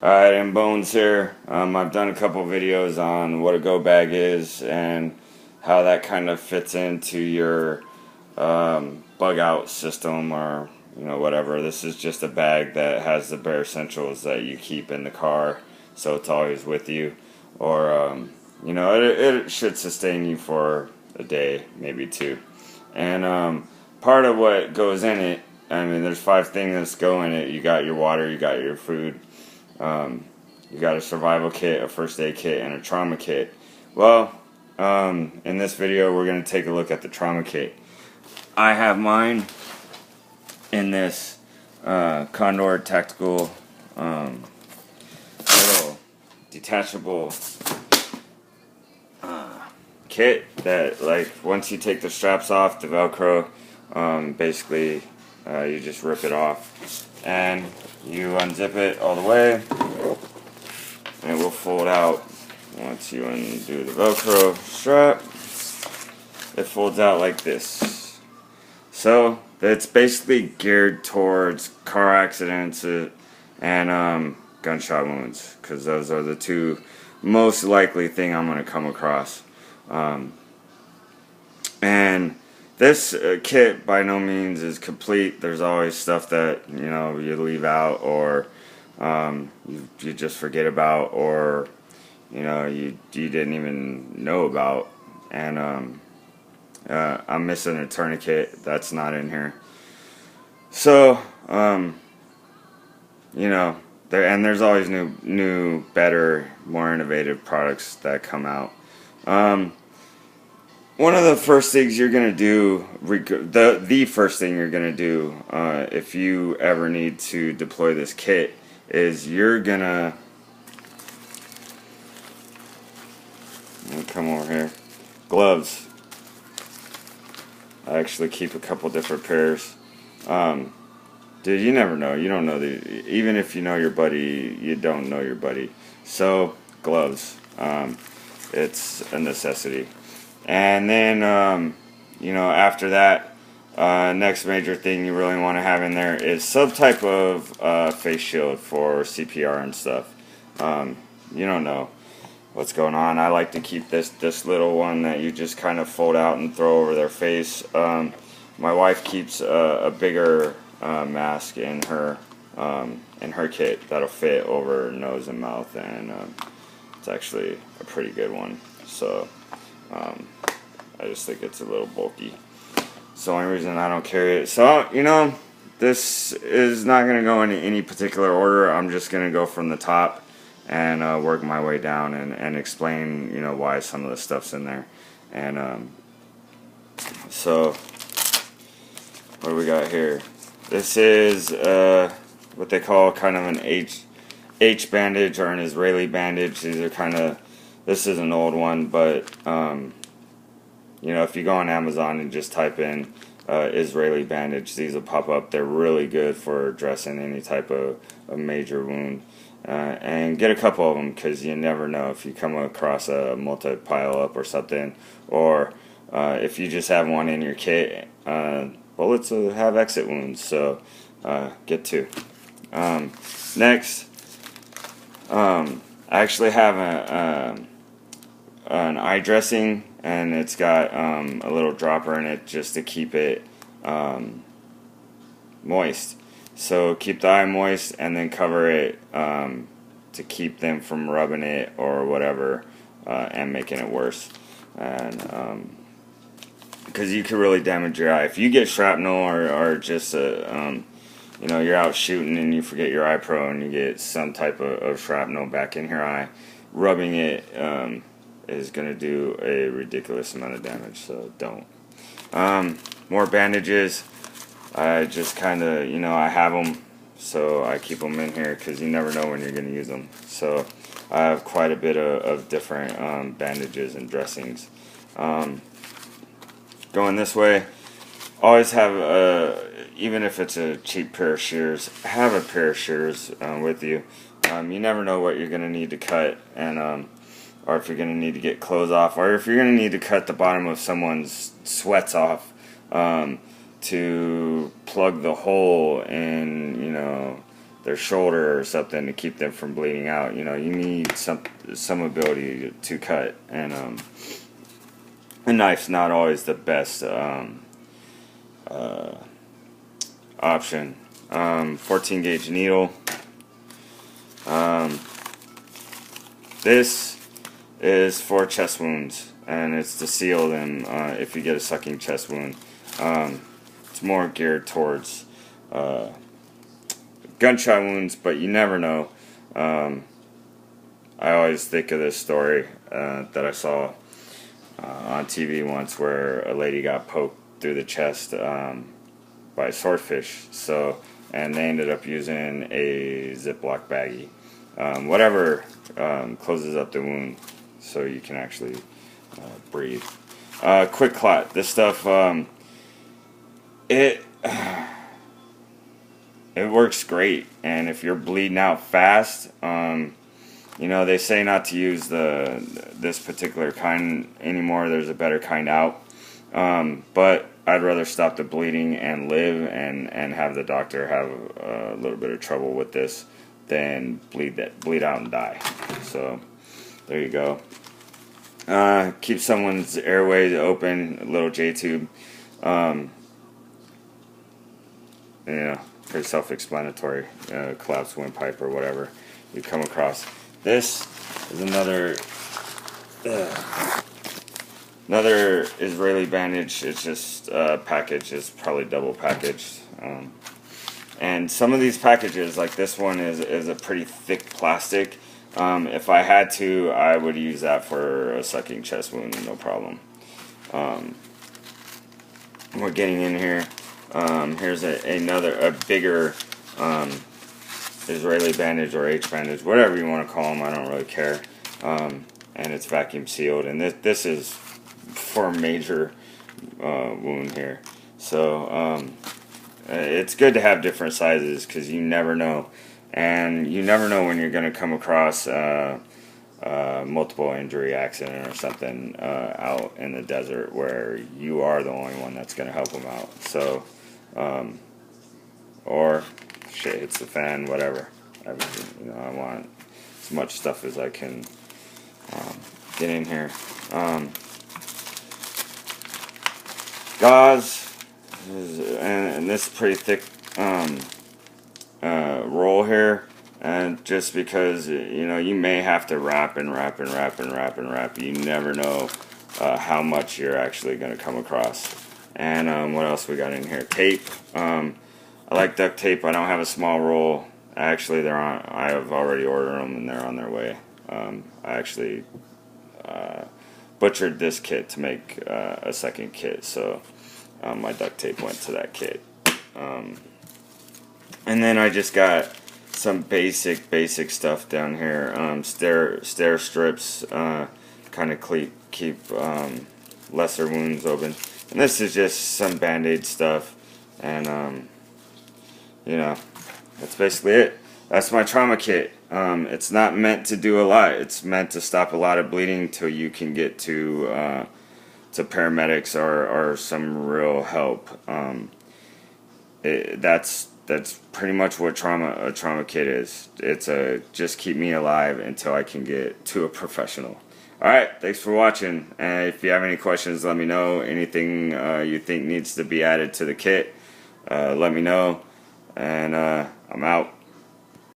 Alright, and Bones here. I've done a couple videos on what a go bag is and how that kind of fits into your bug out system or whatever. This is just a bag that has the bare essentials that you keep in the car, so it's always with you. Or it should sustain you for a day, maybe two. And part of what goes in it, I mean, there's 5 things that go in it. You got your water, you got your food. You got a survival kit, a first aid kit, and a trauma kit. Well, in this video we're going to take a look at the trauma kit. I have mine in this Condor Tactical little detachable kit that, like, once you take the straps off, the Velcro, basically you just rip it off and you unzip it all the way and it will fold out. Once you undo the Velcro strap, it folds out like this. So it's basically geared towards car accidents and gunshot wounds, because those are the two most likely thing I'm going to come across. And this kit by no means is complete. There's always stuff that you leave out, or you just forget about, or you didn't even know about. And I'm missing a tourniquet that's not in here. So there's always new, better, more innovative products that come out. One of the first things you're going to do, the first thing you're going to do if you ever need to deploy this kit, is you're going to come over here. Gloves. I actually keep a couple different pairs. Dude, you never know. You don't know even if you know your buddy, you don't know your buddy. So, gloves. It's a necessity. And then, after that, next major thing you really want to have in there is some type of face shield for CPR and stuff. You don't know what's going on. I like to keep this little one that you just kind of fold out and throw over their face. My wife keeps a bigger mask in her kit that'll fit over nose and mouth, and it's actually a pretty good one. So I just think it's a little bulky. It's the only reason I don't carry it. So, this is not going to go in any particular order. I'm just going to go from the top and work my way down and explain, why some of the stuff's in there. And so, what do we got here? This is what they call kind of an H bandage, or an Israeli bandage. These are this is an old one, but if you go on Amazon and just type in Israeli bandage, these will pop up. They're really good for dressing any type of major wound. And get a couple of them, because you never know if you come across a multi-pile up or something, or if you just have one in your kit. Bullets will have exit wounds, so get 2. Next, I actually have an eye dressing, and it's got a little dropper in it just to keep it moist. So keep the eye moist, and then cover it to keep them from rubbing it or whatever and making it worse. And because you could really damage your eye if you get shrapnel, or just you're out shooting and you forget your eye pro and you get some type of shrapnel back in your eye. Rubbing it is going to do a ridiculous amount of damage, so don't. More bandages. I just kind of, I have them, so I keep them in here, because you never know when you're going to use them. So I have quite a bit of different bandages and dressings. Going this way, always have, even if it's a cheap pair of shears, have a pair of shears with you. You never know what you're going to need to cut, and or if you're going to need to get clothes off, or if you're going to need to cut the bottom of someone's sweats off to plug the hole in, their shoulder or something to keep them from bleeding out. You know, you need some ability to cut, and a knife's not always the best option. 14 gauge needle. This is for chest wounds, and it's to seal them if you get a sucking chest wound. It's more geared towards gunshot wounds, but you never know. I always think of this story that I saw on TV once, where a lady got poked through the chest by a swordfish. And they ended up using a Ziploc baggie, whatever closes up the wound, so you can actually breathe. Quick clot. This stuff, it works great, and if you're bleeding out fast, you know, they say not to use this particular kind anymore. There's a better kind out, but I'd rather stop the bleeding and live and have the doctor have a little bit of trouble with this than bleed out and die. So there you go. Keep someone's airways open, a little J-tube. Yeah, pretty self-explanatory. Collapsed windpipe or whatever you come across. This is another Israeli bandage. It's just packaged. It's probably double packaged. And some of these packages, like this one, is a pretty thick plastic. If I had to, I would use that for a sucking chest wound, no problem. We're getting in here. Here's a bigger Israeli bandage or H bandage, whatever you want to call them. I don't really care. And it's vacuum sealed, and this is for a major wound here. So it's good to have different sizes, because you never know, and you never know when you're going to come across multiple injury accident or something out in the desert where you are the only one that's going to help them out. So or shit hits the fan, whatever. I want as much stuff as I can get in here. Gauze, and this pretty thick roll here, and just because you may have to wrap. You never know how much you're actually going to come across. And what else we got in here? Tape. I like duct tape. I don't have a small roll. Actually, I have already ordered them, and they're on their way. I actually butchered this kit to make a second kit, so my duct tape went to that kit. And then I just got some basic stuff down here. Stair strips, kind of keep lesser wounds open. And this is just some Band-Aid stuff, and that's basically it. That's my trauma kit. It's not meant to do a lot. It's meant to stop a lot of bleeding till you can get to paramedics or some real help. That's pretty much what a trauma kit is. It's just keep me alive until I can get to a professional. Alright, thanks for watching, and if you have any questions, let me know. Anything you think needs to be added to the kit, let me know, and I'm out.